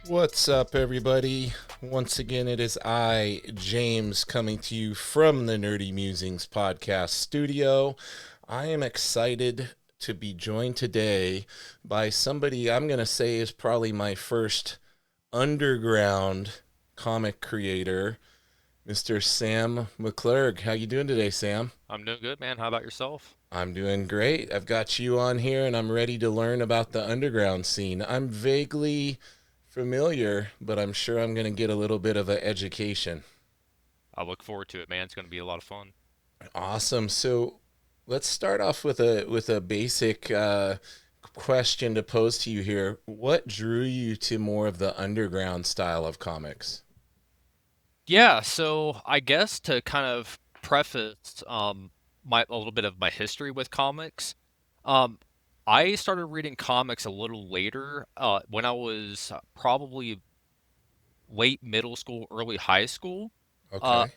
What's up, everybody? Once again, it is I, James, coming to you from the Nerdy Mewzings Podcast studio. I am excited to be joined today by somebody I'm going to say is probably my first underground comic creator, Mr. Sam McClurg. How you doing today, Sam? I'm doing good, man. How about yourself? I'm doing great. I've got you on here, and I'm ready to learn about the underground scene. I'm vaguely familiar, but I'm sure I'm going to get a little bit of an education. I look forward to it, man. It's going to be a lot of fun. Awesome. So let's start off with a basic question to pose to you here. What drew you to more of the underground style of comics? Yeah, so I guess to kind of preface my a little bit of my history with comics, um I started reading comics a little later, when I was probably late middle school, early high school. Uh Okay.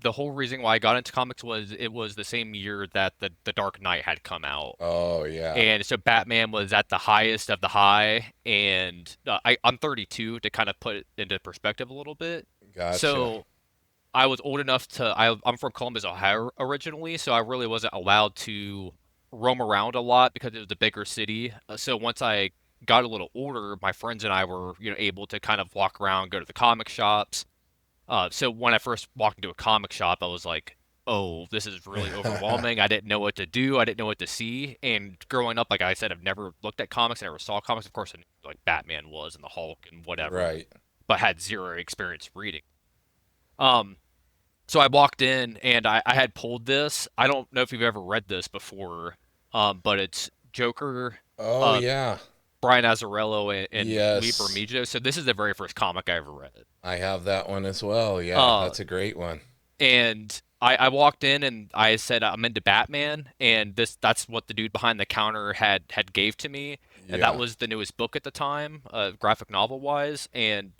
the whole reason why I got into comics was it was the same year that the Dark Knight had come out. Oh yeah. And so Batman was at the highest of the high, and I'm 32 to kind of put it into perspective a little bit. Gotcha. So I was old enough I'm from Columbus, Ohio originally, so I really wasn't allowed to roam around a lot because it was a bigger city. So once I got a little older, my friends and I were, able to kind of walk around, go to the comic shops. So when I first walked into a comic shop, I was like, "Oh, this is really overwhelming. I didn't know what to do. I didn't know what to see." And growing up, like I said, I've never looked at comics. I never saw comics. Of course, I knew like Batman was and the Hulk and whatever, Right. but had zero experience reading. Um, so I walked in and I had pulled this. I don't know if you've ever read this before, but it's Joker, Oh uh, yeah. Brian Azzarello, and Lee Yes. Bermejo. So this is the very first comic I ever read. I have that one as well. Yeah, Uh, that's a great one. and I walked in and I said I'm into Batman, and that's what the dude behind the counter had gave to me, and that Yeah. was the newest book at the time, graphic novel wise, and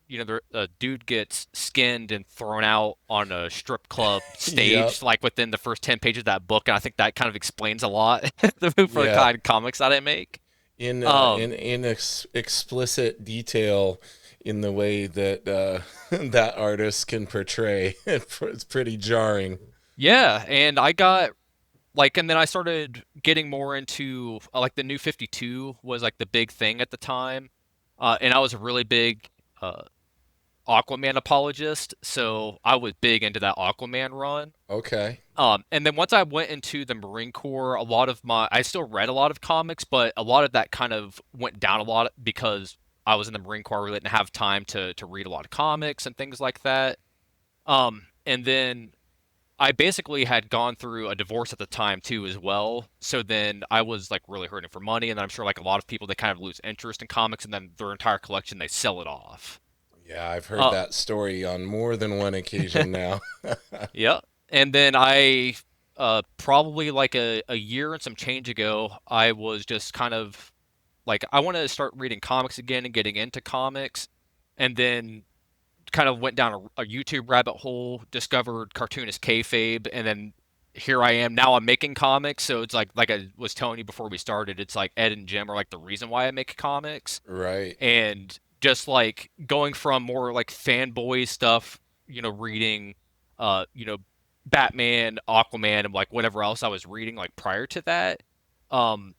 the dude gets skinned and thrown out on a strip club Yep. stage like within the first 10 pages of that book, and I think that kind of explains a lot for the Yeah. kind of comics that I make. In Um, explicit detail in the way that that artist can portray. It's pretty jarring. yeah, and I got like and then I started getting more into like the new 52 was like the big thing at the time. And I was a really big uh Aquaman apologist, so I was big into that Aquaman run. Okay. And then once I went into the Marine Corps, a lot of my I still read a lot of comics, but a lot of that kind of went down a lot because I was in the Marine Corps. I really didn't have time to read a lot of comics and things like that. And then I basically had gone through a divorce at the time too as well. So then I was like really hurting for money, and then I'm sure like a lot of people they kind of lose interest in comics and then their entire collection they sell it off. Yeah, I've heard Uh that story on more than one occasion now. yeah. And then I probably like a year and some change ago, I was just kind of like I wanted to start reading comics again and getting into comics. And then kind of went down a YouTube rabbit hole, discovered cartoonist kayfabe, and then here I am. Now I'm making comics, so it's like I was telling you before we started, it's like Ed and Jim are like the reason why I make comics, Right. and just like going from more like fanboy stuff, reading, uh, you know, Batman, Aquaman, and like whatever else I was reading like prior to that. Um,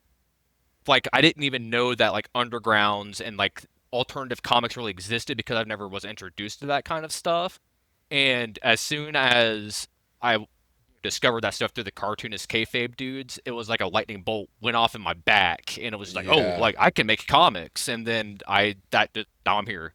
like I didn't even know that like undergrounds and like alternative comics really existed because I've never was introduced to that kind of stuff. And as soon as I discovered that stuff through the cartoonist kayfabe dudes, it was like a lightning bolt went off in my back, and it was like, oh, Yeah. like I can make comics. And then now I'm here.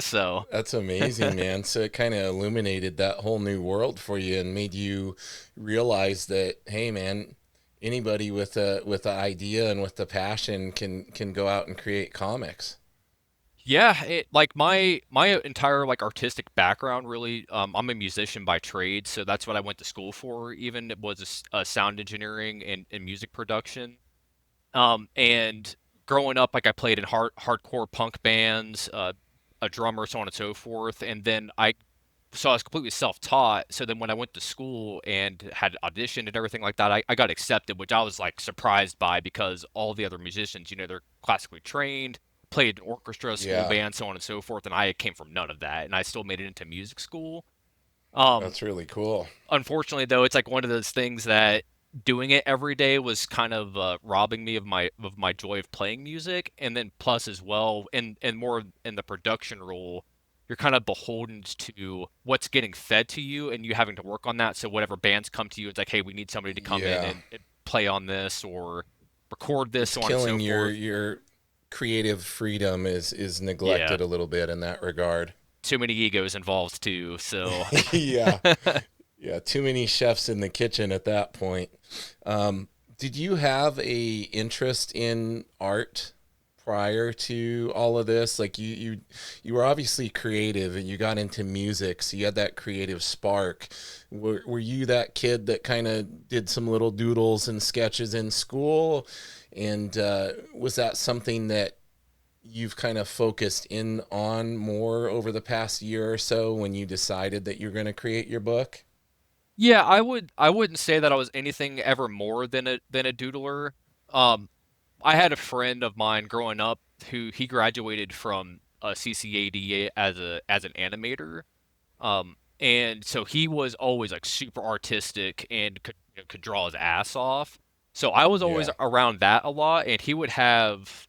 So That's amazing, man. So it kind of illuminated that whole new world for you and made you realize that, hey, man, anybody with the idea and with the passion can go out and create comics. yeah, it like my entire like artistic background really I'm a musician by trade, so that's what I went to school for. Even it was sound engineering and music production. And growing up, like I played in hardcore punk bands, a drummer, so on and so forth. And then so I was completely self-taught. So then when I went to school and had auditioned and everything like that, I got accepted, which I was like surprised by because all the other musicians, they're classically trained. played orchestra, school Yeah, band, so on and so forth, and I came from none of that, and I still made it into music school. Um, that's really cool. Unfortunately, though, it's like one of those things that doing it every day was kind of robbing me of my joy of playing music, and then plus as well, and more in the production role, you're kind of beholden to what's getting fed to you, and you having to work on that. So whatever bands come to you, it's like, hey, we need somebody to come in Yeah, and play on this or record this, it's so on and so killing forth. your creative freedom is Yeah, neglected a little bit in that regard. too many egos involved too. So Yeah, yeah, too many chefs in the kitchen at that point. Did you have a interest in art prior to all of this? Like you were obviously creative and you got into music, so you had that creative spark. Were you that kid that kind of did some little doodles and sketches in school? And was that something that you've kind of focused in on more over the past year or so when you decided that you're going to create your book? yeah, I wouldn't say that I was anything ever more than a doodler. Um, I had a friend of mine growing up who he graduated from CCAD as an animator. And so he was always like super artistic and could draw his ass off. So I was always Yeah. around that a lot, and he would have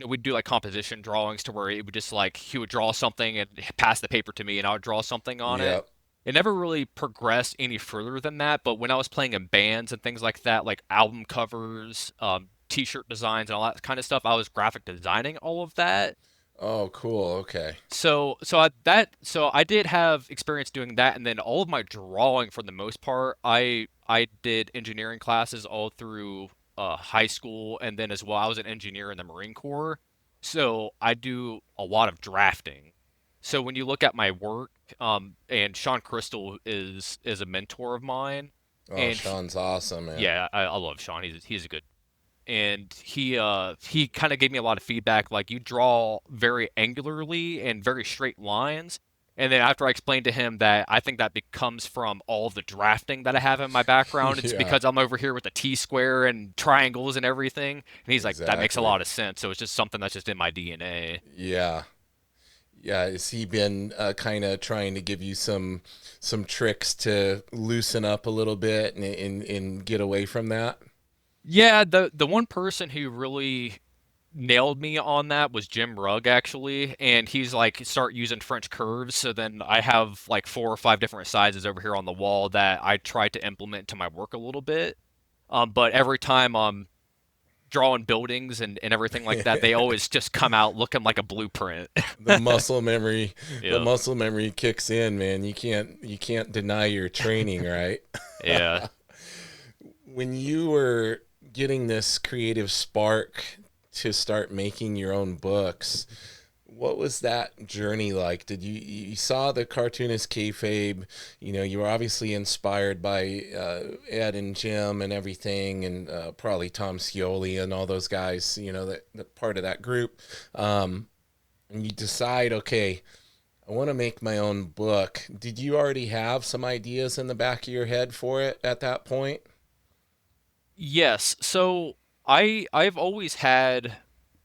we'd do like composition drawings to where it would just like he would draw something and pass the paper to me, and I would draw something on it. Yep. It never really progressed any further than that, but when I was playing in bands and things like that, like album covers, t-shirt designs and all that kind of stuff, I was graphic designing all of that. Oh, cool. Okay. So I did have experience doing that, and then all of my drawing for the most part, I did engineering classes all through high school, and then as well I was an engineer in the Marine Corps, so I do a lot of drafting. So when you look at my work, and Sean Crystal is a mentor of mine, Oh, and Sean's awesome, man. yeah, I love Sean. He's a good, and he kind of gave me a lot of feedback like you draw very angularly and very straight lines. And then after I explained to him that I think that becomes from all of the drafting that I have in my background, it's Yeah, because I'm over here with the T square and triangles and everything. And he's like, that makes a exactly. lot of sense. So it's just something that's just in my DNA. Yeah. Yeah, has he been kind of trying to give you some tricks to loosen up a little bit and get away from that? Yeah, the one person who really nailed me on that was Jim Rugg actually, and he's like start using French curves. So then I have like four or five different sizes over here on the wall that I try to implement to my work a little bit. But every time I'm drawing buildings and everything like that, they always just come out looking like a blueprint. the muscle memory, the Yeah, muscle memory kicks in, man. You can't deny your training, right? yeah. When you were getting this creative spark to start making your own books, what was that journey like? Did you saw the cartoonist kayfabe? You know, you were obviously inspired by Ed and Jim and everything, and probably Tom Scioli and all those guys. You know, that part of that group. And you decide, okay, I want to make my own book. Did you already have some ideas in the back of your head for it at that point? Yes. So I've always had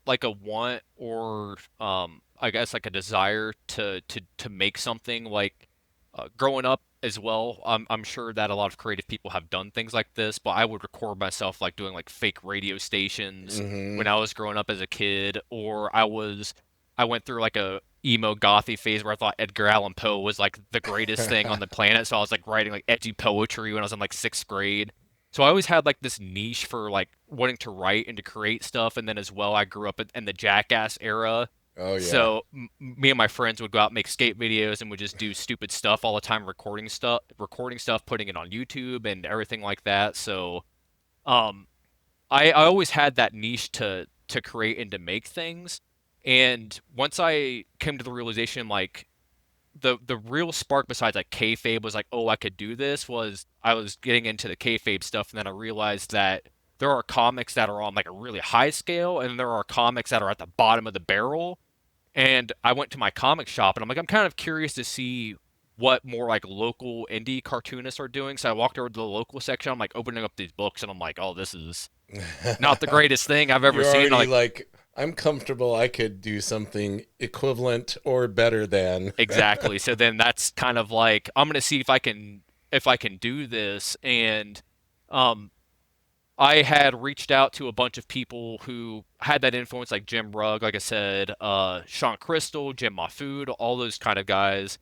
like a want or I guess like a desire to make something like growing up as well. I'm sure that a lot of creative people have done things like this, but I would record myself like doing like fake radio stations Mm-hmm. when I was growing up as a kid, or I went through like a emo gothy phase where I thought Edgar Allan Poe was like the greatest thing on the planet, so I was like writing like edgy poetry when I was in like sixth grade. So I always had like this niche for like wanting to write and to create stuff, and then as well I grew up in the Jackass era. Oh yeah. So me and my friends would go out and make skate videos and would just do stupid stuff all the time, recording stuff, putting it on YouTube and everything like that. So um, I always had that niche to create and to make things. And once I came to the realization, like the real spark besides like kayfabe was like, oh, I could do this, was I was getting into the kayfabe stuff, and then I realized that there are comics that are on like a really high scale, and there are comics that are at the bottom of the barrel. And I went to my comic shop, and I'm like, I'm kind of curious to see what more like local indie cartoonists are doing. So I walked over to the local section. I'm like opening up these books, and I'm like, oh, this is not the greatest thing I've ever You're seen. already Like, like I'm comfortable I could do something equivalent or better than. Exactly. So then that's kind of like I'm gonna see if I can do this. And um I had reached out to a bunch of people who had that influence, like Jim Rugg, like I said, Sean Crystal, Jim Mahfood, all those kind of guys.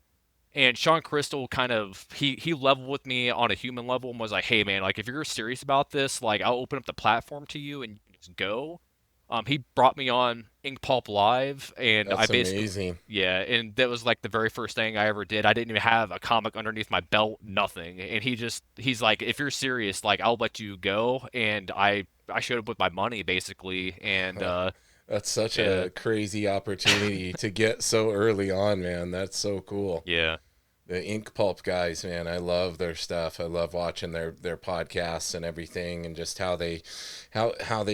And Sean Crystal kind of he leveled with me on a human level and was like, "Hey man, like if you're serious about this, like I'll open up the platform to you and just go." He brought me on Ink Pulp Live, and I That's basically, amazing. yeah, and that was like the very first thing I ever did. I didn't even have a comic underneath my belt, nothing. And he's like, "If you're serious, like I'll let you go." And I showed up with my money basically, and That's such yeah, a crazy opportunity to get so early on, man. That's so cool. yeah. The Ink Pulp guys, man, I love their stuff. I love watching their podcasts and everything, and just how they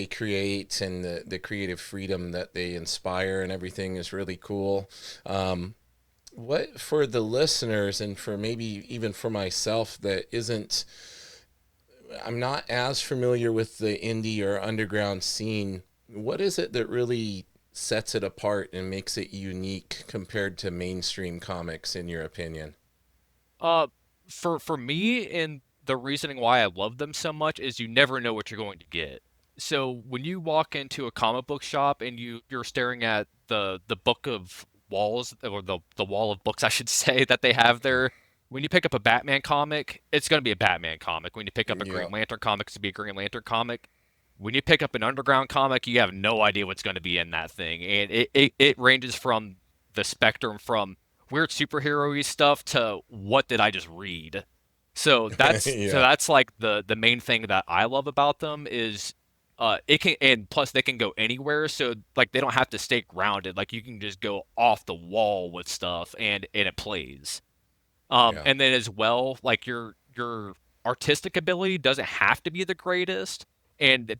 create, and the creative freedom that they inspire and everything is really cool. What for the listeners, and for maybe even for myself that isn't, I'm not as familiar with the indie or underground scene. What is it that really sets it apart and makes it unique compared to mainstream comics, in your opinion? Uh, for me, and the reasoning why I love them so much is you never know what you're going to get. So when you walk into a comic book shop and you're staring at the book of walls, or the wall of books I should say, that they have there. When you pick up a Batman comic, it's going to be a Batman comic. When you pick up a Yeah. Green Lantern comic, it's going to be a Green Lantern comic. When you pick up an underground comic, you have no idea what's going to be in that thing. And it ranges from the spectrum from weird superhero-y stuff to what did I just read. So Yeah. that's like the main thing that I love about them is it can, and plus they can go anywhere, so like they don't have to stay grounded. Like you can just go off the wall with stuff and it plays. Yeah. And then as well, like your artistic ability doesn't have to be the greatest. And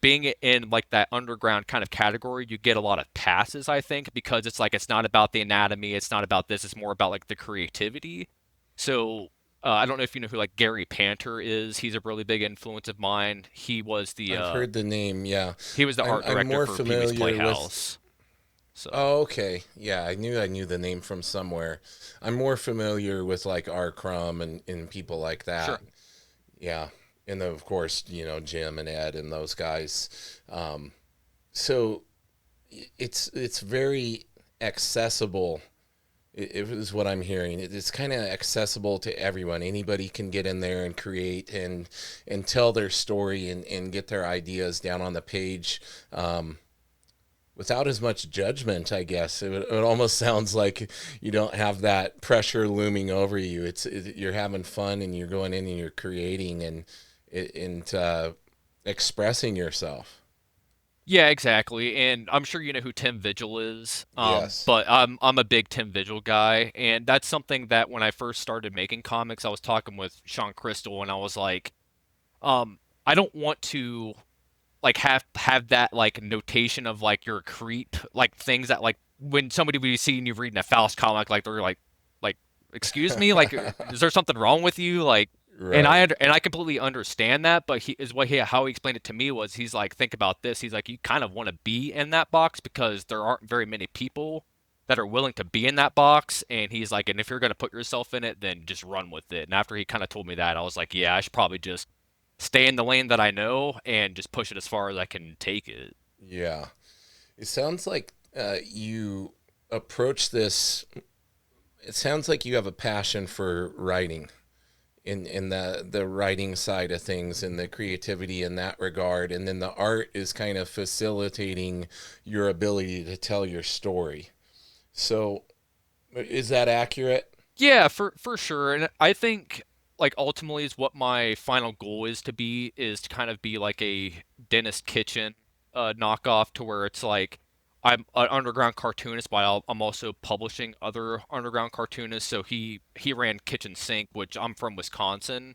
being in like that underground kind of category, you get a lot of passes, I think, because it's like it's not about the anatomy, it's not about this, it's more about like the creativity. So I don't know if you know who like Gary Panter is. He's a really big influence of mine. I've heard the name. Yeah. He was the art I'm director more for Pee Wee's familiar with. Playhouse. So Oh, okay. Yeah, I knew the name from somewhere. I'm more familiar with like R. Crumb and people like sure. that. Yeah. And then, of course, Jim and Ed and those guys. So it's very accessible. It is what I'm hearing. It's kind of accessible to everyone. Anybody can get in there and create and tell their story and get their ideas down on the page. Without as much judgment, I guess. It almost sounds like you don't have that pressure looming over you. You're having fun and you're going in and you're creating and expressing yourself. Yeah, exactly. And I'm sure you know who Tim Vigil is. Yes. But I'm a big Tim Vigil guy, and that's something that when I first started making comics, I was talking with Sean Crystal, and I was like, I don't want to like have that like notation of like you're a creep, like things that like when somebody would be seeing you reading a Faust comic, like they're like excuse me, like is there something wrong with you, like. And Right. and I completely understand that, but he is what he how he explained it to me was he's like, think about this. He's like, you kind of want to be in that box because there aren't very many people that are willing to be in that box. And he's like, and if you're gonna put yourself in it, then just run with it. And after he kind of told me that, I was like, yeah, I should probably just stay in the lane that I know and just push it as far as I can take it. Yeah. It sounds like you approach this. It sounds like you have a passion for writing, in the writing side of things and the creativity in that regard, and then the art is kind of facilitating your ability to tell your story. So, is that accurate? Yeah, for sure. And I think like ultimately is what my final goal is to be is to kind of be like a Dentist Kitchen knockoff to where it's like I'm an underground cartoonist, but I'm also publishing other underground cartoonists. So he ran Kitchen Sink, which I'm from Wisconsin,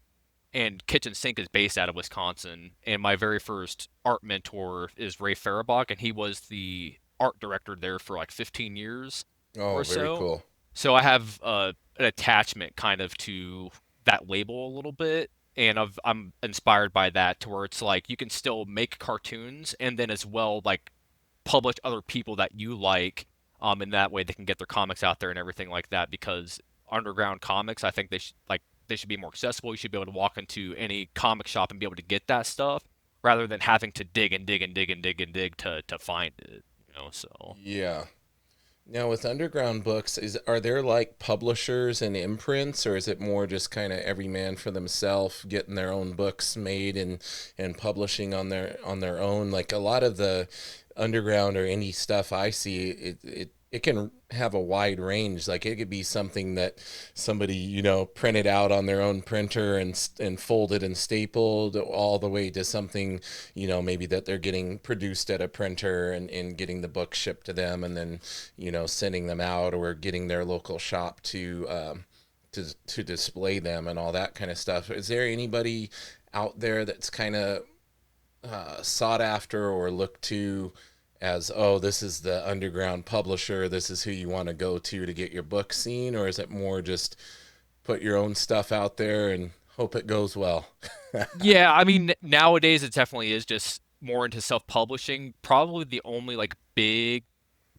and Kitchen Sink is based out of Wisconsin. And my very first art mentor is Ray Farabach, and he was the art director there for like 15 years Oh, or very so. cool. So I have an attachment kind of to that label a little bit, and I'm inspired by that to where it's like you can still make cartoons and then as well like publish other people that you like, and that way they can get their comics out there and everything like that. Because underground comics, I think they should be more accessible. You should be able to walk into any comic shop and be able to get that stuff, rather than having to dig and dig and dig and dig and dig to find it. So. Yeah. Now with underground books, is are there like publishers and imprints, or is it more just kind of every man for themselves getting their own books made and publishing on their own? Like a lot of the underground or indie stuff I see, it can have a wide range. Like it could be something that somebody, printed out on their own printer and folded and stapled, all the way to something, maybe that they're getting produced at a printer and getting the book shipped to them, and then, sending them out, or getting their local shop to display them and all that kind of stuff. Is there anybody out there that's kind of sought after or looked to as, oh, this is the underground publisher, this is who you want to go to get your book seen? Or is it more just put your own stuff out there and hope it goes well? Yeah, I mean, nowadays it definitely is just more into self-publishing. Probably the only like big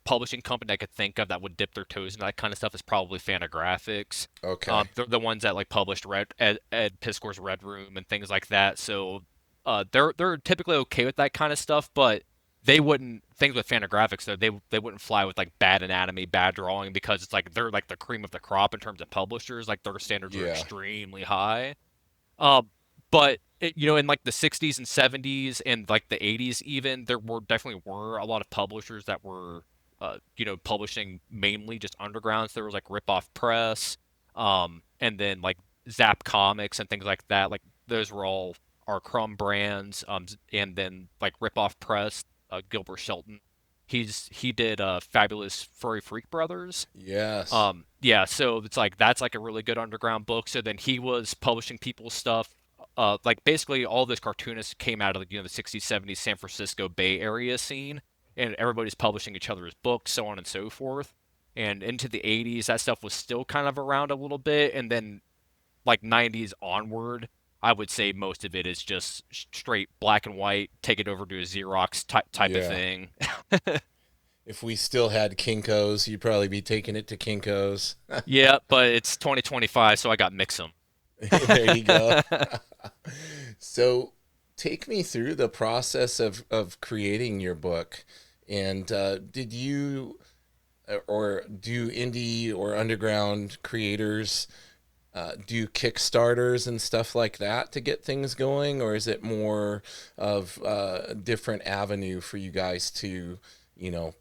publishing company I could think of that would dip their toes in that kind of stuff is probably Fantagraphics. Okay. They're the ones that like published Ed Piskor's Red Room and things like that. So they're typically okay with that kind of stuff, but they wouldn't things with Fantagraphics though, they wouldn't fly with like bad anatomy, bad drawing, because it's like they're like the cream of the crop in terms of publishers. Like their standards are Yeah. extremely high. Um, but in like the 60s and 70s and like the 80s even, there were definitely were a lot of publishers that were publishing mainly just undergrounds. There was like Rip Off Press, and then like Zap Comics and things like that. Like those were all our Crumb brands. And then like Rip Off Press, Gilbert Shelton. He did Fabulous Furry Freak Brothers. Yes. Yeah, so it's like that's like a really good underground book. So then he was publishing people's stuff. Like basically all those cartoonists came out of the 60s, 70s San Francisco Bay Area scene, and everybody's publishing each other's books, so on and so forth. And into the 80s, that stuff was still kind of around a little bit, and then like 90s onward, I would say most of it is just straight black and white, take it over to a Xerox type of Yeah. thing. If we still had Kinko's, you'd probably be taking it to Kinko's. Yeah, but it's 2025, so I got mix 'em. There you go. So take me through the process of creating your book. And did you or do indie or underground creators do Kickstarters and stuff like that to get things going? Or is it more of a different avenue for you guys to, you know,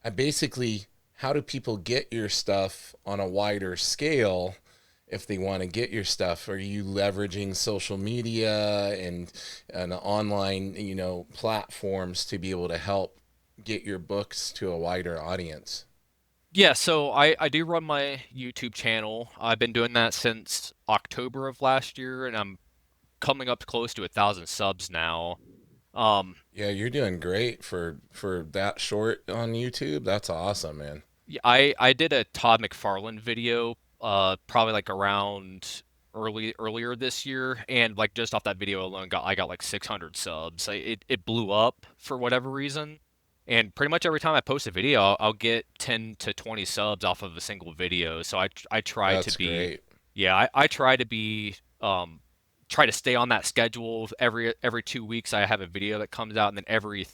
I basically, how do people get your stuff on a wider scale if they want to get your stuff? Are you leveraging social media and online, platforms to be able to help get your books to a wider audience? Yeah, so I do run my YouTube channel. I've been doing that since October of last year, and I'm coming up close to 1,000 subs now. Um, Yeah, you're doing great for that short on YouTube. That's awesome, man. yeah, I did a Todd McFarlane video, probably like around earlier this year, and like just off that video alone, I got like 600 subs. It blew up for whatever reason, and pretty much every time I post a video, I'll get 10 to 20 subs off of a single video. So I try to That's be, great. yeah, I try to be try to stay on that schedule. Every 2 weeks, I have a video that comes out, and then every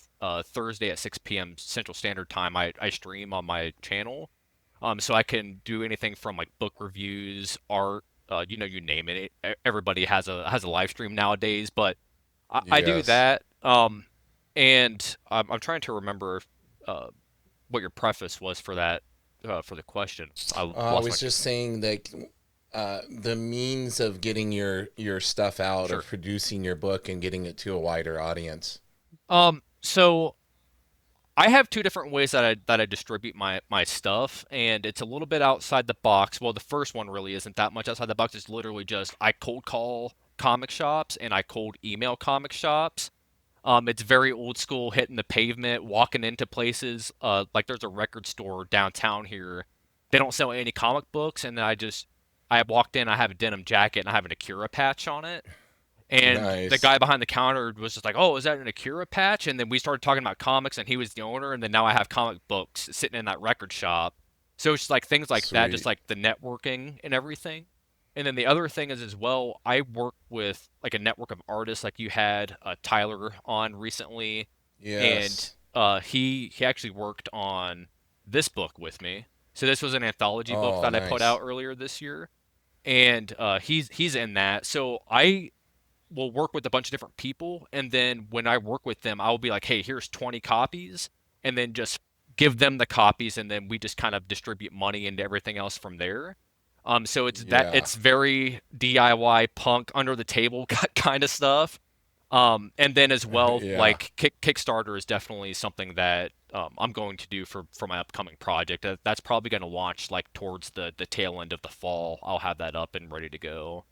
Thursday at 6 p.m. Central Standard Time, I stream on my channel. So I can do anything from like book reviews, art, you name it. Everybody has a live stream nowadays, but I do Yes. that. And I'm trying to remember uh, what your preface was for that for the question. I I lost my was just saying that the means of getting your stuff out, sure. of producing your book and getting it to a wider audience. So I have two different ways that I distribute my stuff, and it's a little bit outside the box. Well, the first one really isn't that much outside the box. It's literally just I cold call comic shops and I cold email comic shops. It's very old school, hitting the pavement, walking into places. Like there's a record store downtown here. They don't sell any comic books, and I walked in. I have a denim jacket and I have an Akira patch on it, And the Nice. guy behind the counter was just like, "Oh, is that an Akira patch?" And then we started talking about comics, and he was the owner. And then now I have comic books sitting in that record shop. So it's like things like that, just Sweet. like the networking and everything. And then the other thing is as well, I work with like a network of artists, like you had Tyler on recently, and Yes. he actually worked on this book with me. So this was an anthology book Oh, that I put out nice. earlier this year, and he's in that. So I will work with a bunch of different people, and then when I work with them, I'll be like, "Hey, here's 20 copies," and then just give them the copies, and then we just kind of distribute money and everything else from there. So Yeah. it's very DIY punk under the table kind of stuff. And then as well, Yeah. like Kickstarter is definitely something that I'm going to do for my upcoming project. That's probably going to launch like towards the tail end of the fall. I'll have that up and ready to go.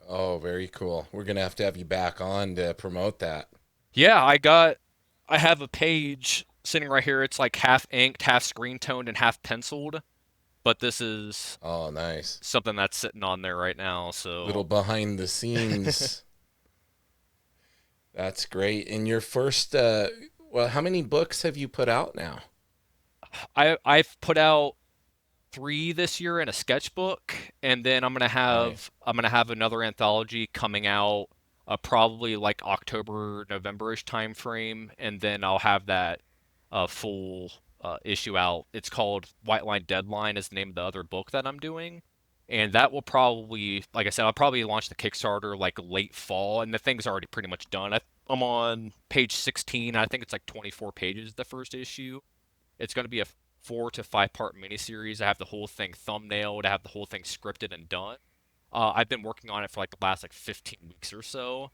Oh, very cool. We're gonna have to have you back on to promote that. Yeah, I have a page sitting right here. It's like half inked, half screen toned, and half penciled. But this is Oh, nice. something that's sitting on there right now. Little So behind the scenes. That's great. And your first, well, how many books have you put out now? I've put out three this year in a sketchbook, and then Nice. I'm gonna have another anthology coming out probably like October, November-ish time frame, and then I'll have that full issue out. It's called White Line Deadline is the name of the other book that I'm doing. And that will probably, like I said, I'll probably launch the Kickstarter like late fall, and the thing's already pretty much done. I'm on page 16. I think it's like 24 pages, the first issue. It's going to be a 4 to 5 part miniseries. I have the whole thing thumbnailed. I have the whole thing scripted and done. I've been working on it for like the last like 15 weeks or so.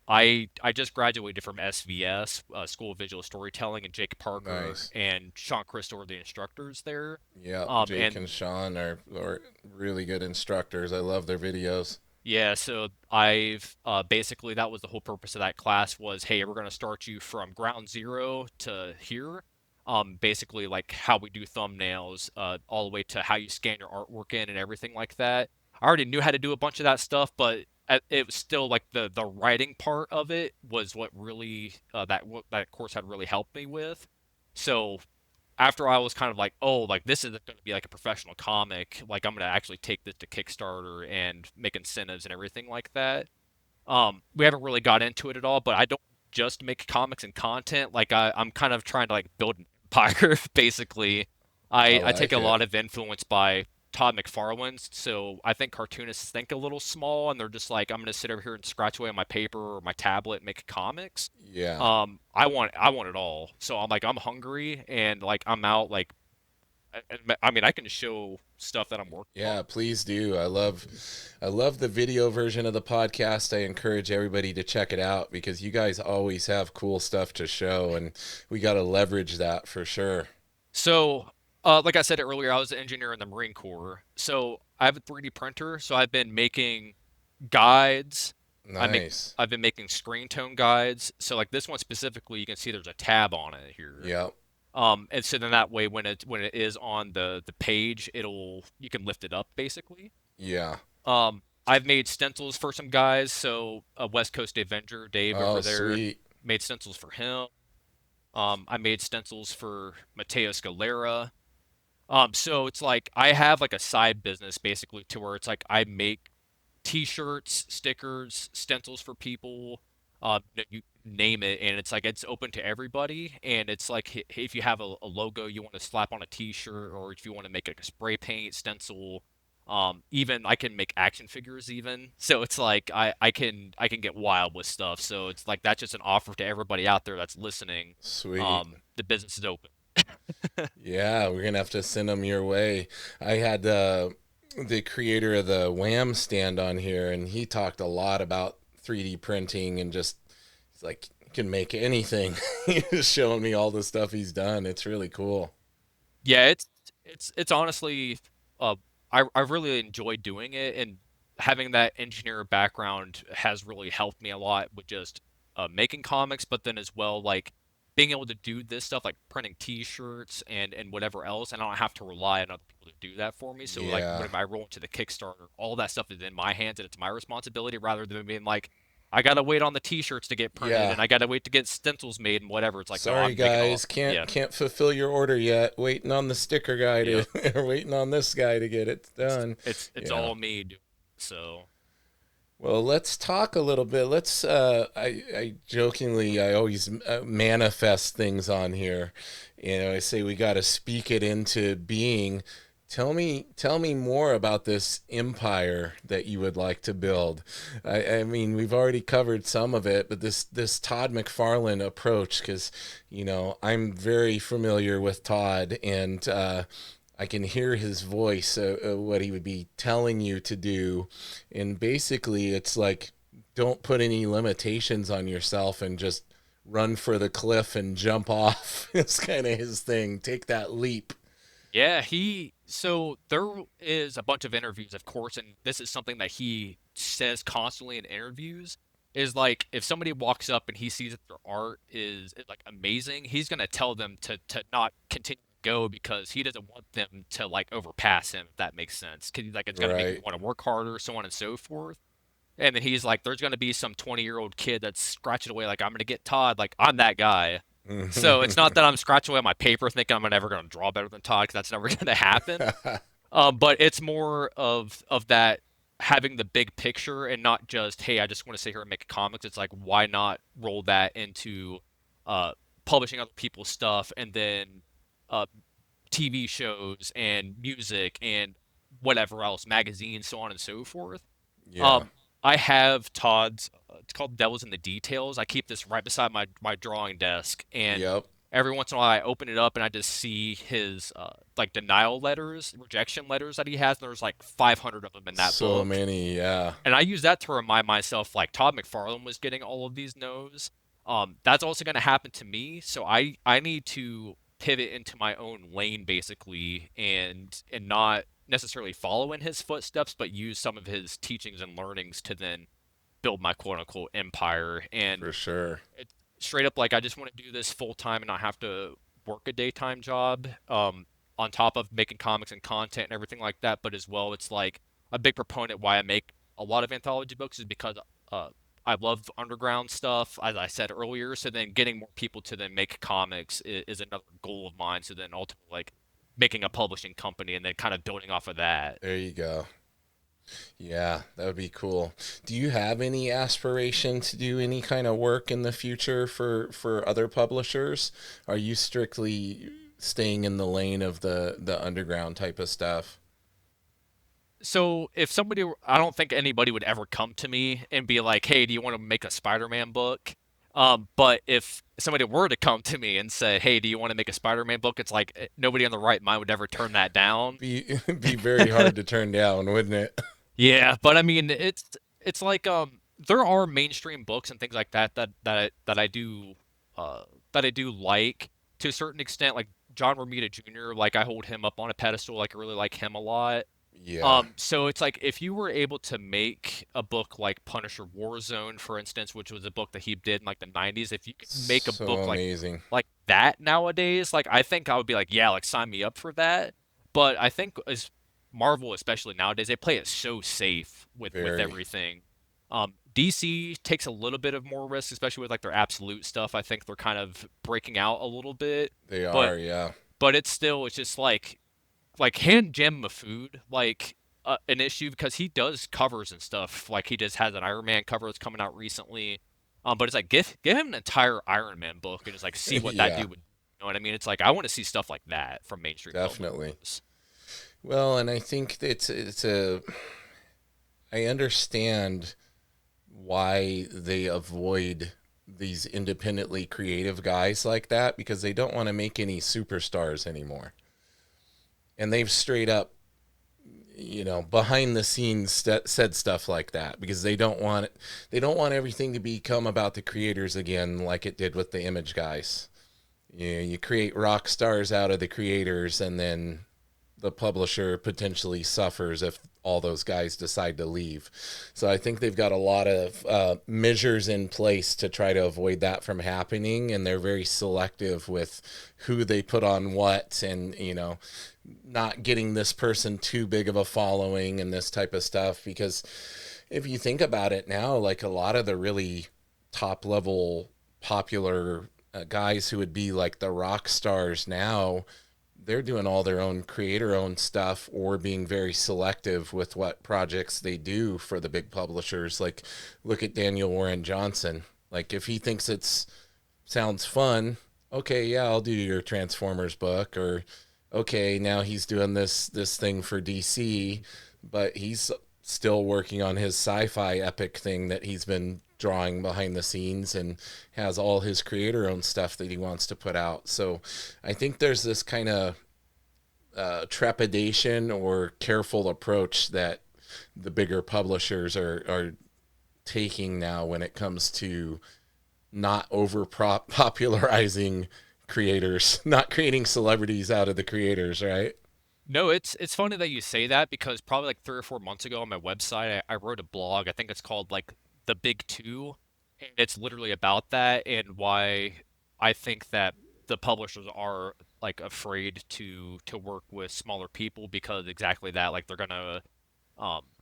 I just graduated from SVS, School of Visual Storytelling, and Jake Parker Nice. and Sean Crystal are the instructors there. Yep. Jake And and Sean are really good instructors. I love their videos. yeah, so I've basically that was the whole purpose of that class was, hey, we're gonna start you from ground zero to here. Basically like how we do thumbnails, all the way to how you scan your artwork in and everything like that. I already knew how to do a bunch of that stuff, but it was still like the writing part of it was what really that course had really helped me with. So after I was kind of like, oh, like this isn't going to be like a professional comic. Like I'm going to actually take this to Kickstarter and make incentives and everything like that. We haven't really got into it at all, but I don't just make comics and content. Like I'm kind of trying to like build an empire, basically. I I take like a it. lot of influence by Todd McFarlane, so I think cartoonists think a little small, and they're just like, I'm gonna sit over here and scratch away on my paper or my tablet and make comics. Yeah. I want it all. So I'm like, I'm hungry, and like I'm out like I mean, I can show stuff that I'm working on. Yeah, please do. I love the video version of the podcast. I encourage everybody to check it out because you guys always have cool stuff to show and we got to leverage that for sure. So, like I said earlier, I was an engineer in the Marine Corps. So I have a 3D printer. So I've been making guides. I make Nice. I've been making screen tone guides. So like this one specifically, you can see there's a tab on it here. Yep. And so then that way when it is on the page, it'll you can lift it up basically. Yeah. I've made stencils for some guys. So West Coast Avenger Dave Oh, over there sweet. made stencils for him. I made stencils for Mateo Scalera. So it's like I have like a side business basically to where it's like I make T-shirts, stickers, stencils for people, you name it, and it's like it's open to everybody. And it's like if you have a logo you want to slap on a T-shirt, or if you want to make like a spray paint stencil, even I can make action figures even. So it's like I can get wild with stuff. So it's like that's just an offer to everybody out there that's listening. Sweet. The business is open. Yeah, we're gonna have to send them your way. I had the creator of the Wham stand on here, and he talked a lot about 3D printing and just he's like he can make anything. He's showing me all the stuff he's done. It's really cool. Yeah, it's honestly, uh, I really enjoy doing it, and having that engineer background has really helped me a lot with just making comics, but then as well, like being able to do this stuff like printing T-shirts and whatever else, and I don't have to rely on other people to do that for me. So like Yeah. when I roll into the Kickstarter, all that stuff is in my hands and it's my responsibility rather than being like, I gotta wait on the T-shirts to get printed Yeah. and I gotta wait to get stencils made and whatever. It's like, no, Sorry I'm making all. guys, can't Yeah, can't fulfill your order yet. Waiting on the sticker guy yeah. to or waiting on this guy to get it It's done. it's Yeah. all me doing. So Well, let's talk a little bit. Let's I jokingly I always manifest things on here. You know, I say we got to speak it into being. Tell me more about this empire that you would like to build. I mean, we've already covered some of it, but this Todd McFarlane approach, because I'm very familiar with Todd, and I can hear his voice, what he would be telling you to do, and basically, it's like don't put any limitations on yourself and just run for the cliff and jump off. It's kind of his thing. Take that leap. yeah, so there is a bunch of interviews, of course, and this is something that he says constantly in interviews. Is like if somebody walks up and he sees that their art is like amazing, he's gonna tell them to not continue to go because he doesn't want them to like overpass him, if that makes sense. Cause like it's gonna make you Right. want to work harder, so on and so forth. And then he's like, there's gonna be some 20-year-old kid that's scratching away like I'm gonna get Todd, like I'm that guy. So it's not that I'm scratching away on my paper thinking I'm never going to draw better than Todd, because that's never going to happen. But it's more of that having the big picture and not just, hey, I just want to sit here and make comics. It's like, why not roll that into uh, publishing other people's stuff and then uh, TV shows and music and whatever else, magazines, so on and so forth. Yeah. Um, I have Todd's. It's called Devils in the Details. I keep this right beside my drawing desk, and Yep. every once in a while I open it up and I just see his like denial letters, rejection letters that he has. And there's like 500 of them in that So book, many. Yeah. and I use that to remind myself like Todd McFarlane was getting all of these no's. That's also going to happen to me, so I need to pivot into my own lane basically, and not necessarily follow in his footsteps, but use some of his teachings and learnings to then build my quote unquote empire. And For sure. it, straight up, like I just want to do this full time and not have to work a daytime job. On top of making comics and content and everything like that, but as well, it's like a big proponent why I make a lot of anthology books is because uh, I love underground stuff, as I said earlier. So then getting more people to then make comics is another goal of mine. So then ultimately, like making a publishing company and then kind of building off of that. There you go. Yeah, that would be cool. Do you have any aspiration to do any kind of work in the future for other publishers? Are you strictly staying in the lane of the underground type of stuff? So if somebody, I don't think anybody would ever come to me and be like, "Hey, do you want to make a Spider-Man book?" But if somebody were to come to me and say, "Hey, do you want to make a Spider-Man book?" It's like nobody on the right mind would ever turn that down. Be very hard to turn down, wouldn't it? Yeah, but I mean, it's like there are mainstream books and things like that I do uh that I do like to a certain extent. Like John Romita Jr., like I hold him up on a pedestal. Like I really like him a lot. Yeah. So it's like if you were able to make a book like Punisher Warzone, for instance, which was a book that he did in like the 90s, if you could make a So book amazing. like that nowadays, like I think I would be like, yeah, like sign me up for that. But I think as Marvel, especially nowadays, they play it so safe with Very. everything. DC takes a little bit of more risk, especially with like their absolute stuff. I think they're kind of breaking out a little bit, They but are, yeah. it's just like hand Jim food like an issue because he does covers and stuff. Like he just has an Iron Man cover that's coming out recently. But it's like give him an entire Iron Man book and just like see what that Yeah, dude would. You know what I mean? It's like I want to see stuff like that from mainstream definitely. publishers. Well, and I think it's a I understand why they avoid these independently creative guys like that because they don't want to make any superstars anymore. And they've straight up, behind the scenes said stuff like that because they don't want everything to become about the creators again like it did with the image guys. You create rock stars out of the creators and then the publisher potentially suffers if all those guys decide to leave. So I think they've got a lot of measures in place to try to avoid that from happening, and they're very selective with who they put on what, and not getting this person too big of a following and this type of stuff. Because if you think about it now, like a lot of the really top level popular guys who would be like the rock stars now, they're doing all their own creator owned stuff or being very selective with what projects they do for the big publishers. Like, look at Daniel Warren Johnson. Like, if he thinks it's sounds fun, okay, yeah, I'll do your Transformers book. Or okay, now he's doing this thing for DC, but he's still working on his sci-fi epic thing that he's been drawing behind the scenes, and has all his creator owned stuff that he wants to put out. So I think there's this kind of trepidation or careful approach that the bigger publishers are taking now when it comes to not over popularizing creators, not creating celebrities out of the creators, right? No, it's funny that you say that because probably like 3 or 4 months ago on my website, I wrote a blog. I think it's called like The Big Two, and it's literally about that and why I think that the publishers are like afraid to work with smaller people because exactly that, like they're gonna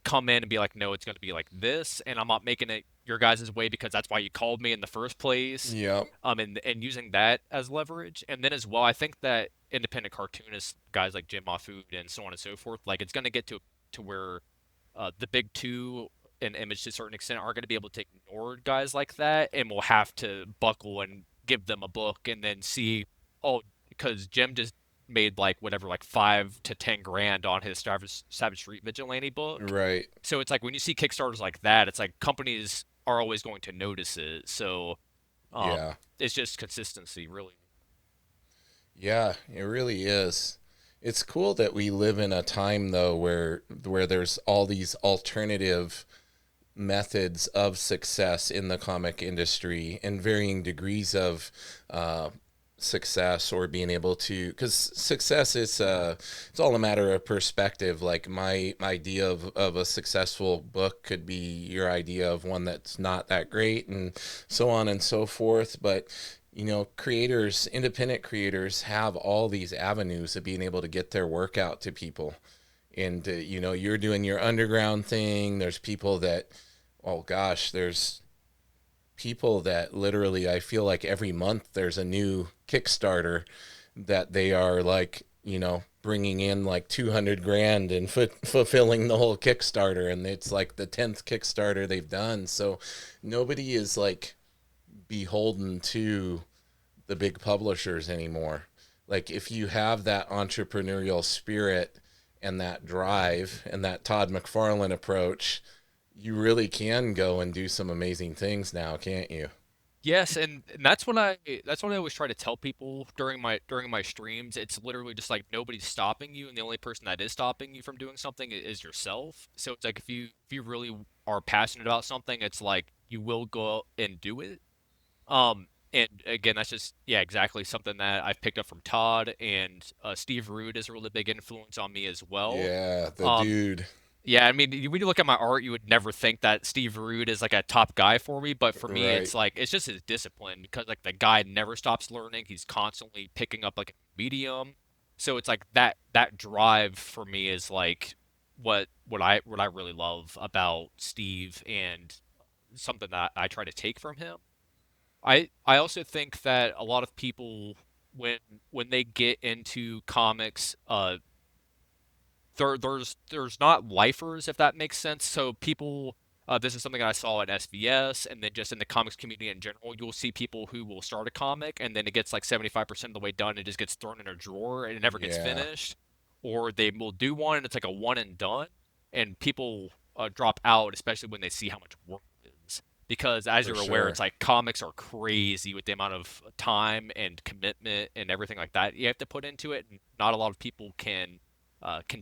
come in and be like, no, it's going to be like this, and I'm not making it your guys' way because that's why you called me in the first place. Yep. And using that as leverage, and then as well, I think that independent cartoonists, guys like Jim Mahfood and so on and so forth, like it's going to get to where the big two and Image to a certain extent aren't going to be able to ignore guys like that, and we'll have to buckle and give them a book and then see, oh, because Jim just made like whatever, like 5 to 10 grand on his Savage Street Vigilante book. Right. So it's like when you see Kickstarters like that, it's like companies are always going to notice it. So Yeah. it's just consistency, really. Yeah, it really is. It's cool that we live in a time though where there's all these alternative methods of success in the comic industry and varying degrees of uh, success, or being able to, because success is it's all a matter of perspective. Like, my idea of a successful book could be your idea of one that's not that great, and so on and so forth. But creators, independent creators, have all these avenues of being able to get their work out to people. And you're doing your underground thing. There's people that, oh gosh, there's people that literally, I feel like every month there's a new Kickstarter that they are like, bringing in like 200 grand and fulfilling the whole Kickstarter. And it's like the 10th Kickstarter they've done. So nobody is like beholden to the big publishers anymore. Like, if you have that entrepreneurial spirit and that drive and that Todd McFarlane approach, you really can go and do some amazing things now, can't you? Yes, and that's what I always try to tell people during my streams. It's literally just like nobody's stopping you, and the only person that is stopping you from doing something is yourself. So it's like if you really are passionate about something, it's like you will go out and do it. And again, that's just, yeah, exactly something that I've picked up from Todd, and Steve Rude is a really big influence on me as well. Yeah, the Um, dude. yeah, I mean, when you look at my art, you would never think that Steve Rude is like a top guy for me, but for me, Right. it's like it's just his discipline because like the guy never stops learning. He's constantly picking up like a medium, so it's like that drive for me is like what I really love about Steve, and something that I try to take from him. I also think that a lot of people when when they get into comics, there's not lifers, if that makes sense. So people, this is something I saw at SVS, and then just in the comics community in general, you'll see people who will start a comic and then it gets like 75% of the way done, it just gets thrown in a drawer and it never gets Yeah, finished, or they will do one and it's like a one and done, and people drop out, especially when they see how much work it is. Because as for you're aware, sure. it's like comics are crazy with the amount of time and commitment and everything like that you have to put into it. And not a lot of people can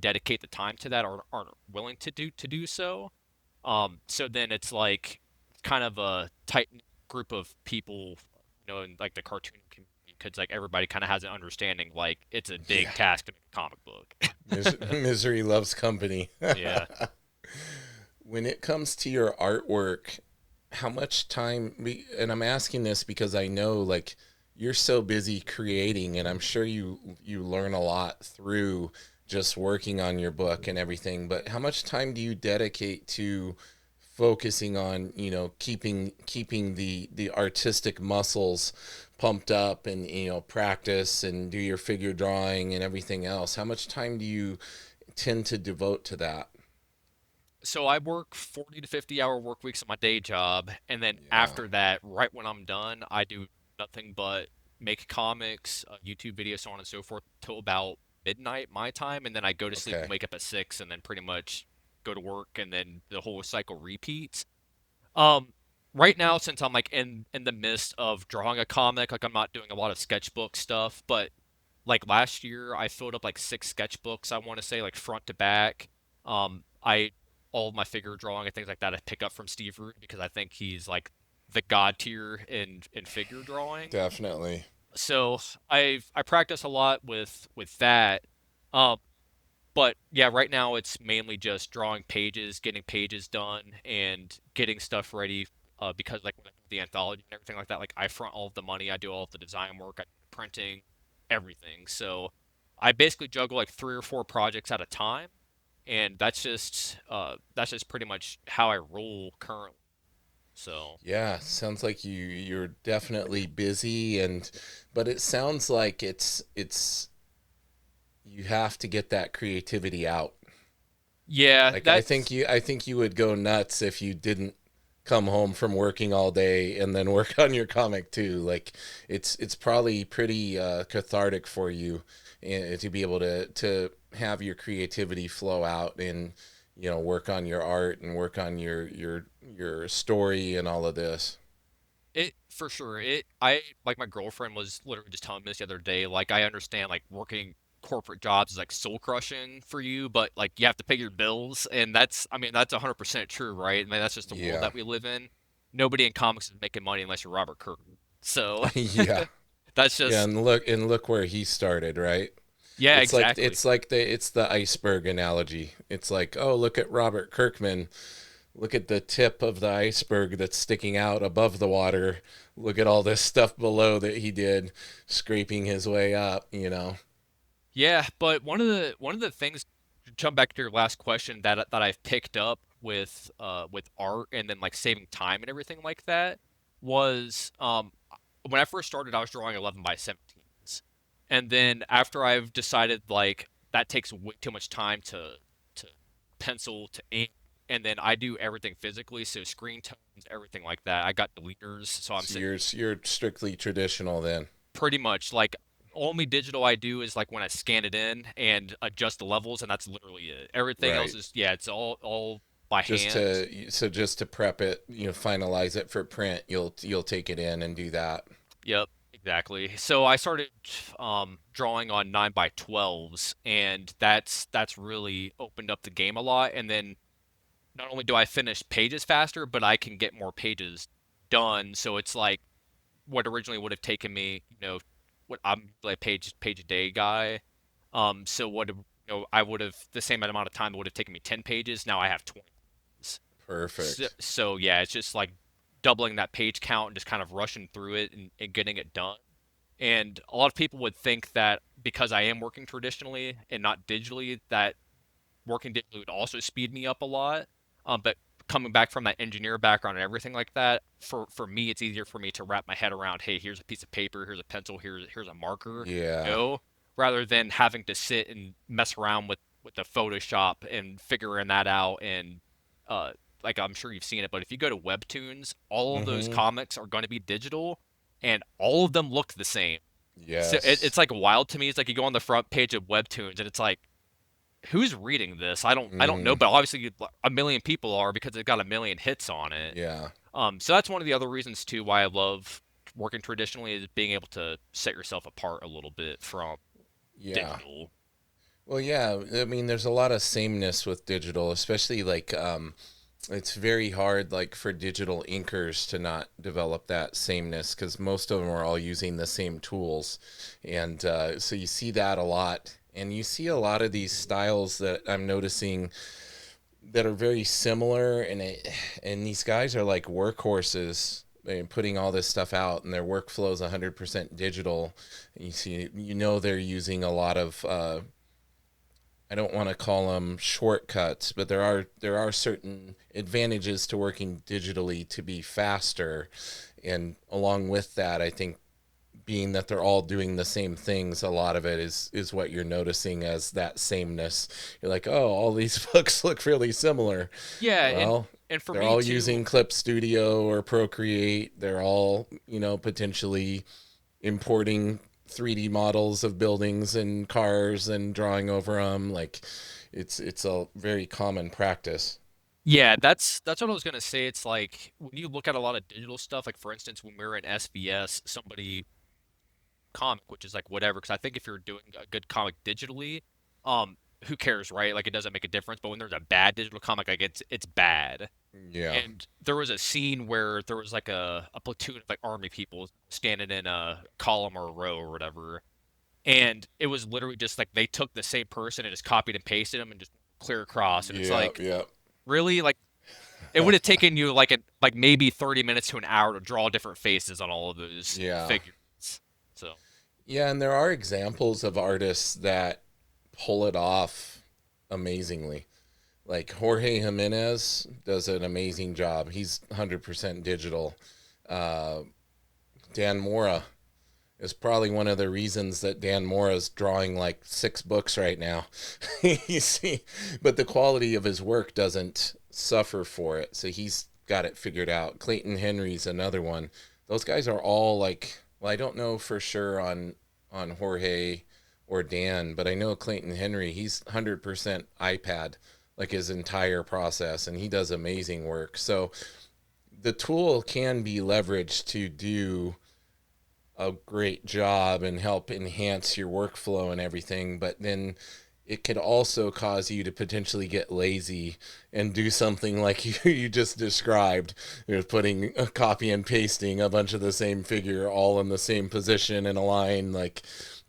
dedicate the time to that, or aren't willing to do so. So then it's like kind of a tight group of people, in like the cartoon community, because like everybody kind of has an understanding like it's a big Yeah. task to make a comic book. Misery loves company. Yeah. When it comes to your artwork, how much time, and I'm asking this because I know like you're so busy creating, and I'm sure you learn a lot through just working on your book and everything, but how much time do you dedicate to focusing on, keeping the artistic muscles pumped up, and practice and do your figure drawing and everything else? How much time do you tend to devote to that? So I work 40 to 50-hour work weeks at my day job, and then Yeah. after that, right when I'm done, I do nothing but make comics, YouTube videos, so on and so forth, till about midnight my time, and then I go to sleep and Okay. wake up at 6, and then pretty much go to work, and then the whole cycle repeats. Um, right now, since I'm like in the midst of drawing a comic, like I'm not doing a lot of sketchbook stuff, but like last year I filled up like 6 sketchbooks, I want to say, like front to back. I all of my figure drawing and things like that I pick up from Steve Root because I think he's like the god tier in figure drawing. Definitely. So I practice a lot with that. Um, but yeah, right now it's mainly just drawing pages, getting pages done, and getting stuff ready. Because like when I do the anthology and everything like that, like I front all of the money, I do all of the design work, I do the printing, everything. So I basically juggle like 3 or 4 projects at a time, and that's just pretty much how I roll currently. So Yeah, sounds like you're definitely busy, but it sounds like it's you have to get that creativity out. yeah, Like that's I think you would go nuts if you didn't come home from working all day and then work on your comic too. Like it's probably pretty cathartic for you, to be able to have your creativity flow out, and work on your art and work on your story and all of this. it for sure. I like my girlfriend was literally just telling me this the other day. Like I understand like working corporate jobs is like soul crushing for you, but like you have to pay your bills, and that's I mean that's 100% true, right? I mean that's just the world Yeah. that we live in. Nobody in comics is making money unless you're Robert Kirk. So Yeah. that's Yeah, just and look where he started, right? yeah, exactly. It's the iceberg analogy. It's like, oh, look at Robert Kirkman. Look at the tip of the iceberg that's sticking out above the water. Look at all this stuff below that he did, scraping his way up. Yeah, but one of the things to jump back to your last question that I've picked up with art and then like saving time and everything like that was when I first started I was drawing 11 by 17s. And then after I've decided like that takes way too much time to pencil to ink, and then I do everything physically, so screen tones, everything like that. I got deleters, so I'm So sitting you're strictly traditional then. pretty much like only digital I do is like when I scan it in and adjust the levels, and that's literally it. Everything else Right. is yeah, it's all by hand. Just to prep it, finalize it for print, you'll take it in and do that. Yep, exactly. So I started drawing on 9 by 12s, and that's really opened up the game a lot. And then not only do I finish pages faster, but I can get more pages done. So it's like what originally would have taken me, what I'm like page a day guy. So I would have the same amount of time it would have taken me 10 pages. Now I have 20. So, Perfect. so yeah, it's just like doubling that page count and just kind of rushing through it and getting it done. And a lot of people would think that because I am working traditionally and not digitally, that working digitally would also speed me up a lot. But coming back from that engineer background and everything like that, for me, it's easier for me to wrap my head around. Hey, here's a piece of paper, here's a pencil, here's a marker, Yeah. rather than having to sit and mess around with the Photoshop and figuring that out. And uh, like I'm sure you've seen it, but if you go to Webtoons, all of those Mm-hmm. comics are going to be digital, and all of them look the same. So Yes. it's like wild to me. It's like you go on the front page of Webtoons, and it's like who's reading this? I don't know, Mm-hmm. but obviously a million people are because it got a million hits on it. Yeah. So that's one of the other reasons too why I love working traditionally is being able to set yourself apart a little bit from Yeah. digital. Well, yeah. I mean, there's a lot of sameness with digital, especially like It's very hard, like for digital inkers to not develop that sameness because most of them are all using the same tools, and so you see that a lot. And you see a lot of these styles that I'm noticing that are very similar, and these guys are like workhorses. They're putting all this stuff out, and their workflow is 100% digital. You see, they're using a lot of I don't want to call them shortcuts, but there are certain advantages to working digitally to be faster. And along with that, I think being that they're all doing the same things, a lot of it is what you're noticing as that sameness. You're like, oh, all these books look really similar. Yeah, Well, and for they're me all too. using Clip Studio or Procreate. They're all, potentially importing 3D models of buildings and cars and drawing over them. Like, it's a very common practice. Yeah, that's what I was gonna say. It's like when you look at a lot of digital stuff, like for instance, when we were in SBS, somebody comic, which is like whatever, because I think if you're doing a good comic digitally, who cares, right? Like it doesn't make a difference. But when there's a bad digital comic, like it's bad. Yeah. And there was a scene where there was like a platoon of like army people standing in a column or a row or whatever, and it was literally just like they took the same person and just copied and pasted them and just clear across, and it's Yeah. like Yeah. really like it would have taken you like maybe 30 minutes to an hour to draw different faces on all of those Yeah. figures. So Yeah, and there are examples of artists that pull it off amazingly. Like Jorge Jimenez does an amazing job. He's 100% digital. Uh, Dan Mora is probably one of the reasons that Dan Mora's drawing like 6 books right now. You see, but the quality of his work doesn't suffer for it. So he's got it figured out. Clayton Henry's another one. Those guys are all like, well, I don't know for sure on Jorge or Dan, but I know Clayton Henry, he's 100% iPad like his entire process, and he does amazing work. So the tool can be leveraged to do a great job and help enhance your workflow and everything, but then it could also cause you to potentially get lazy and do something like you just described. You're putting a copy and pasting a bunch of the same figure all in the same position in a line, like,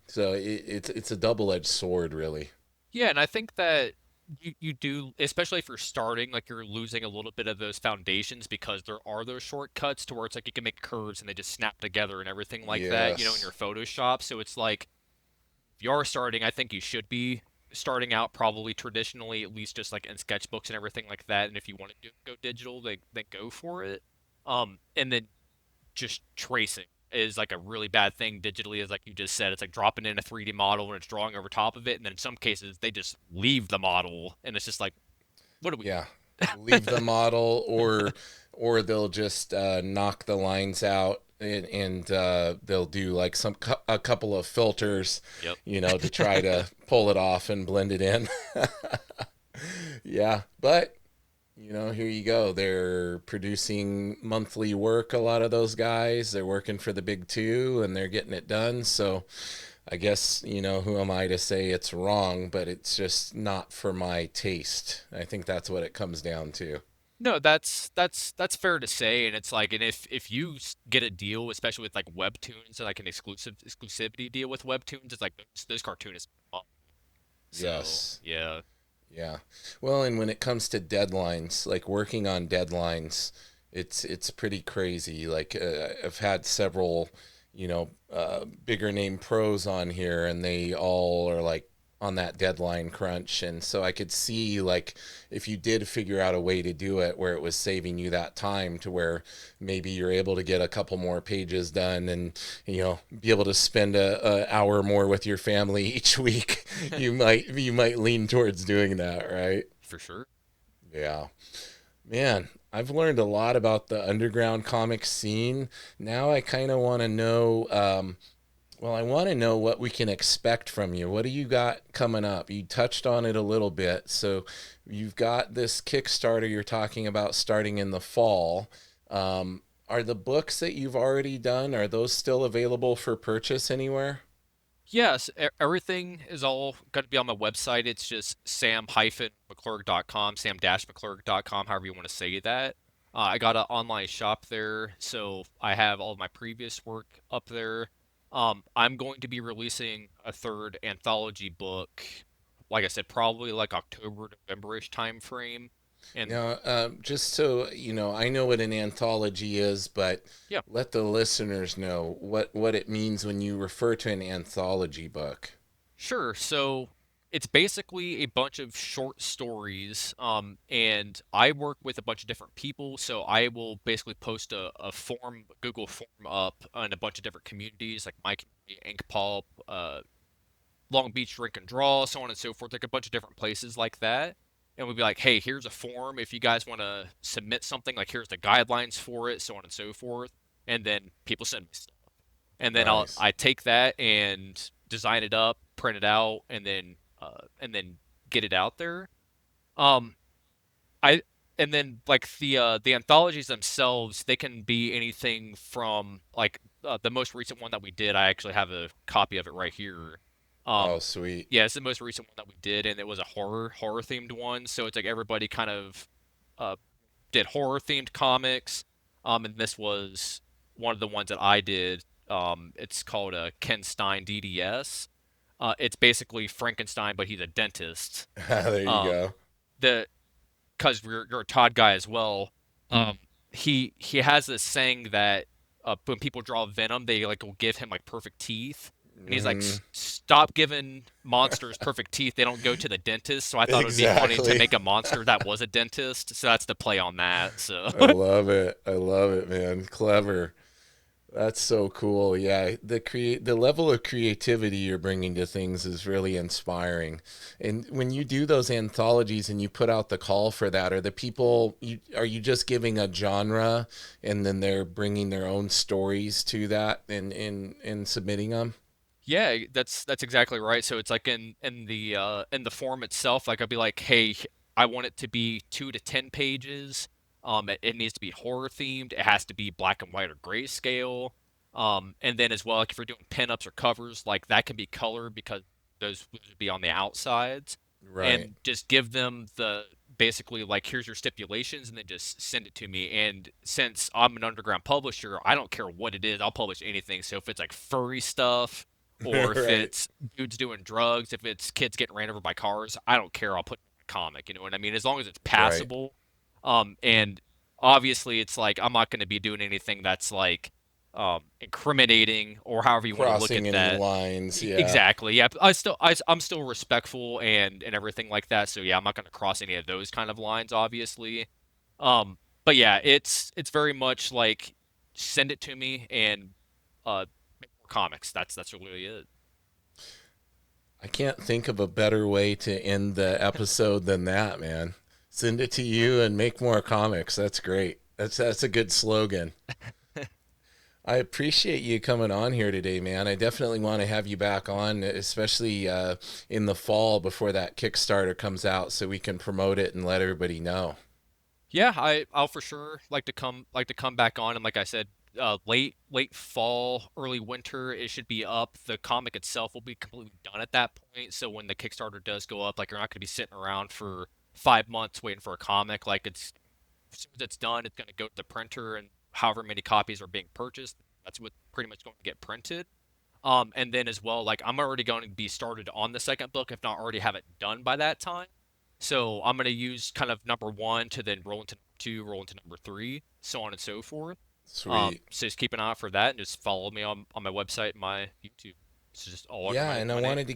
so it's a double-edged sword, really. yeah, and I think that you do, especially if you're starting, like you're losing a little bit of those foundations because there are those shortcuts to where it's like you can make curves and they just snap together and everything like that, in Yes. your Photoshop. So it's like if you are starting, I think you should be starting out probably traditionally, at least just like in sketchbooks and everything like that. And if you want to go digital, then go for it. And then just tracing is like a really bad thing digitally, is like you just said. It's like dropping in a 3D model and it's drawing over top of it, and then in some cases they just leave the model, and it's just like, what are we Yeah. doing? Leave the model, or they'll just knock the lines out, and they'll do like a couple of filters, Yep. to try to pull it off and blend it in. Yeah, but here you go. They're producing monthly work, a lot of those guys. They're working for the big two and they're getting it done. So I guess, who am I to say it's wrong, but it's just not for my taste. I think that's what it comes down to. No, that's fair to say, and it's like, and if you get a deal, especially with like webtoons, like an exclusivity deal with webtoons, it's like those cartoonists. So Yes. yeah, Yeah. Well, and when it comes to deadlines, like working on deadlines, it's pretty crazy. Like I've had several, bigger name pros on here, and they all are like on that deadline crunch. And so I could see like if you did figure out a way to do it where it was saving you that time to where maybe you're able to get a couple more pages done and be able to spend a hour more with your family each week, you might lean towards doing that, right? for sure. Yeah. Man, I've learned a lot about the underground comic scene. Now I kind of want to know, well, I want to know what we can expect from you. What do you got coming up? You touched on it a little bit. So you've got this Kickstarter you're talking about starting in the fall. Are the books that you've already done, are those still available for purchase anywhere? Yes, everything is all going to be on my website. It's just sam-mcclurg.com. sam-mcclurg.com, sam-mcclurg.com, however you want to say that. I got an online shop there, so I have all of my previous work up there. I'm going to be releasing a third anthology book, like I said, probably like October, November-ish time frame. And Now, just so you know, I know what an anthology is, but yeah, let the listeners know what it means when you refer to an anthology book. sure. So it's basically a bunch of short stories, and I work with a bunch of different people. So I will basically post a form, Google form up in a bunch of different communities, like my community, Ink Pulp, Long Beach Drink and Draw, so on and so forth, like a bunch of different places like that. And we'd be like, hey, here's a form if you guys want to submit something. Like here's the guidelines for it, so on and so forth. And then people send me stuff, and then Nice. I take that and design it up, print it out, and then get it out there. Um, I and then like the anthologies themselves, they can be anything from like the most recent one that we did. I actually have a copy of it right here. Oh, Um, sweet. yeah, it's the most recent one that we did, and it was a horror themed one. So it's like everybody kind of uh, did horror themed comics. And this was one of the ones that I did. It's called Ken Stein DDS. It's basically Frankenstein, but he's a dentist. There you Um, go. the because you're a Todd guy as well. Um, he has this saying that when people draw Venom, they like will give him like perfect teeth, and he's like, Hmm. Stop giving monsters perfect teeth. They don't go to the dentist." So I thought it would be funny to Exactly. make a monster that was a dentist. So that's the play on that. So I love it. I love it, man. Clever. That's so cool. Yeah, the level of creativity you're bringing to things is really inspiring. And when you do those anthologies and you put out the call for that, are you just giving a genre and then they're bringing their own stories to that and submitting them? yeah, that's exactly right. So it's like in the form itself, like I'd be like, hey, I want it to be 2 to 10 pages. It needs to be horror themed. It has to be black and white or grayscale. And then as well, like if you're doing pinups or covers, like that can be colored because those would be on the outsides. Right. And just give them the basically like here's your stipulations and then just send it to me. And since I'm an underground publisher, I don't care what it is. I'll publish anything. So if it's like furry stuff or if Right. it's dudes doing drugs, if it's kids getting ran over by cars, I don't care. I'll put it in a comic. You know what I mean? As long as it's Right. passable. And obviously, it's like I'm not going to be doing anything that's like incriminating or however you want to look Crossing at any that. lines. Yeah. Exactly. Yeah. I'm still respectful and everything like that. So yeah, I'm not going to cross any of those kind of lines, obviously. But yeah, it's very much like send it to me and make more comics. That's really it. I can't think of a better way to end the episode than that, man. Send it to you and make more comics. That's great. That's a good slogan. I appreciate you coming on here today, man. I definitely want to have you back on, especially in the fall before that Kickstarter comes out, so we can promote it and let everybody know. Yeah, I'll for sure like to come back on and like I said, late fall, early winter, it should be up. The comic itself will be completely done at that point. So when the Kickstarter does go up, like you're not going to be sitting around for 5 months waiting for a comic. Like it's as soon as it's done, it's going to go to the printer, and however many copies are being purchased, that's what pretty much going to get printed. And then as well, like I'm already going to be started on the second book, if not already have it done by that time. So I'm going to use kind of number one to then roll into number two, roll into number three, so on and so forth. Sweet. So just keep an eye out for that and just follow me on my website, and my YouTube. It's just all under Yeah, and my name. I wanted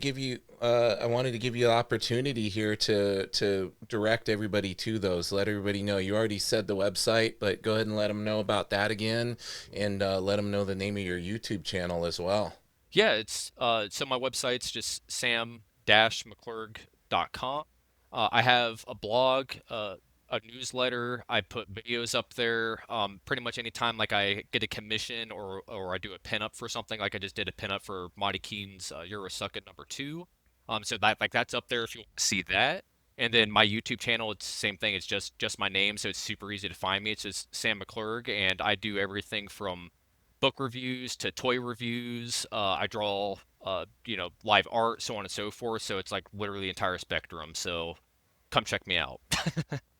to give you the opportunity here to direct everybody to those. Let everybody know. You already said the website, but go ahead and let them know about that again, and let them know the name of your YouTube channel as well. Yeah, it's so my website's just sam-mcclurg.com. I have a blog, a newsletter. I put videos up there. Pretty much anytime like I get a commission or I do a pinup for something, like I just did a pinup for Monty Keaton's You're a Suck at number two. So that like that's up there if you want to see that. And then my YouTube channel, it's the same thing. It's just my name, so it's super easy to find me. It's just Sam McClurg, and I do everything from book reviews to toy reviews. I draw, live art, so on and so forth. So it's like literally the entire spectrum. So come check me out.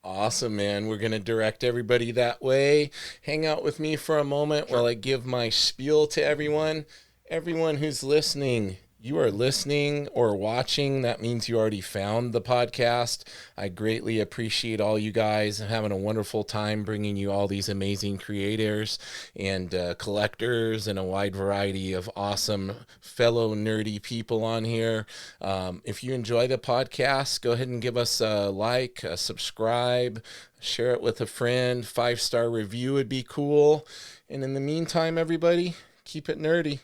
Awesome, man. We're going to direct everybody that way. Hang out with me for a moment Sure. while I give my spiel to everyone. Everyone who's listening, you are listening or watching. That means you already found the podcast. I greatly appreciate all you guys. I'm having a wonderful time bringing you all these amazing creators and collectors and a wide variety of awesome fellow nerdy people on here. If you enjoy the podcast, go ahead and give us a like, a subscribe, share it with a friend. 5-star review would be cool. And in the meantime, everybody, keep it nerdy.